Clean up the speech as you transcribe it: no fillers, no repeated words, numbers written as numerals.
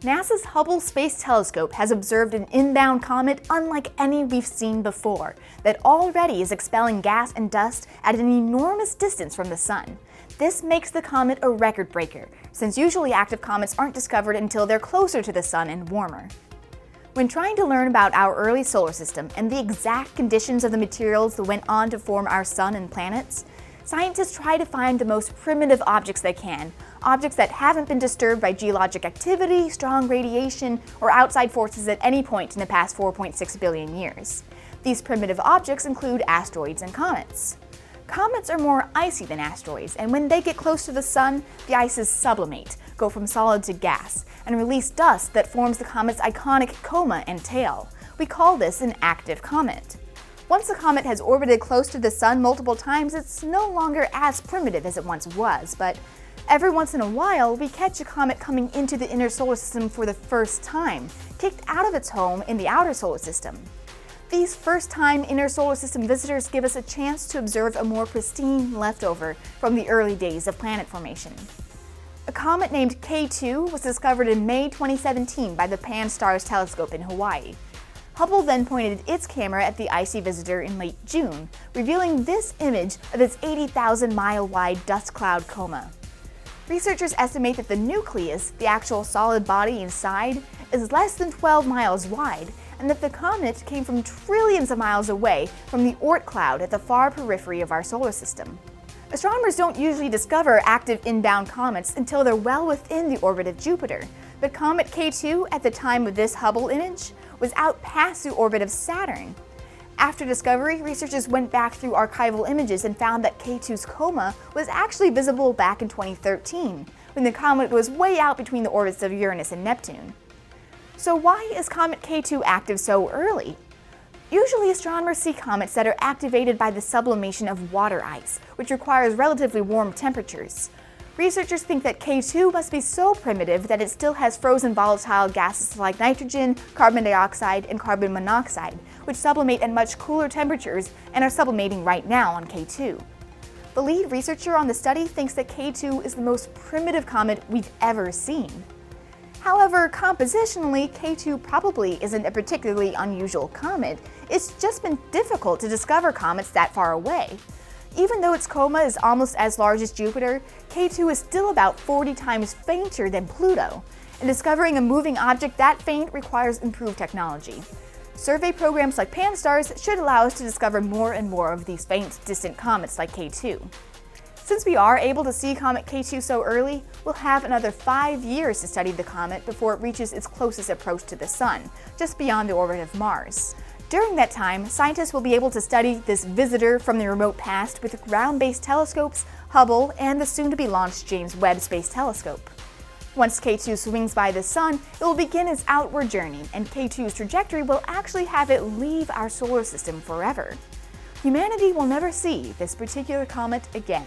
NASA's Hubble Space Telescope has observed an inbound comet unlike any we've seen before, that already is expelling gas and dust at an enormous distance from the Sun. This makes the comet a record breaker, since usually active comets aren't discovered until they're closer to the Sun and warmer. When trying to learn about our early solar system and the exact conditions of the materials that went on to form our Sun and planets, scientists try to find the most primitive objects they can, objects that haven't been disturbed by geologic activity, strong radiation, or outside forces at any point in the past 4.6 billion years. These primitive objects include asteroids and comets. Comets are more icy than asteroids, and when they get close to the Sun, the ices sublimate, go from solid to gas, and release dust that forms the comet's iconic coma and tail. We call this an active comet. Once a comet has orbited close to the Sun multiple times, it's no longer as primitive as it once was, but every once in a while, we catch a comet coming into the inner solar system for the first time, kicked out of its home in the outer solar system. These first-time inner solar system visitors give us a chance to observe a more pristine leftover from the early days of planet formation. A comet named K2 was discovered in May 2017 by the Pan-STARRS telescope in Hawaii. Hubble then pointed its camera at the icy visitor in late June, revealing this image of its 80,000-mile-wide dust cloud coma. Researchers estimate that the nucleus, the actual solid body inside, is less than 12 miles wide, and that the comet came from trillions of miles away from the Oort Cloud at the far periphery of our solar system. Astronomers don't usually discover active inbound comets until they're well within the orbit of Jupiter, but Comet K2, at the time of this Hubble image, was out past the orbit of Saturn. After discovery, researchers went back through archival images and found that K2's coma was actually visible back in 2013, when the comet was way out between the orbits of Uranus and Neptune. So why is Comet K2 active so early? Usually astronomers see comets that are activated by the sublimation of water ice, which requires relatively warm temperatures. Researchers think that K2 must be so primitive that it still has frozen volatile gases like nitrogen, carbon dioxide, and carbon monoxide, which sublimate at much cooler temperatures and are sublimating right now on K2. The lead researcher on the study thinks that K2 is the most primitive comet we've ever seen. However, compositionally, K2 probably isn't a particularly unusual comet. It's just been difficult to discover comets that far away. Even though its coma is almost as large as Jupiter, K2 is still about 40 times fainter than Pluto, and discovering a moving object that faint requires improved technology. Survey programs like Pan-STARRS should allow us to discover more and more of these faint, distant comets like K2. Since we are able to see Comet K2 so early, we'll have another 5 years to study the comet before it reaches its closest approach to the Sun, just beyond the orbit of Mars. During that time, scientists will be able to study this visitor from the remote past with ground-based telescopes, Hubble, and the soon-to-be-launched James Webb Space Telescope. Once K2 swings by the Sun, it will begin its outward journey, and K2's trajectory will actually have it leave our solar system forever. Humanity will never see this particular comet again.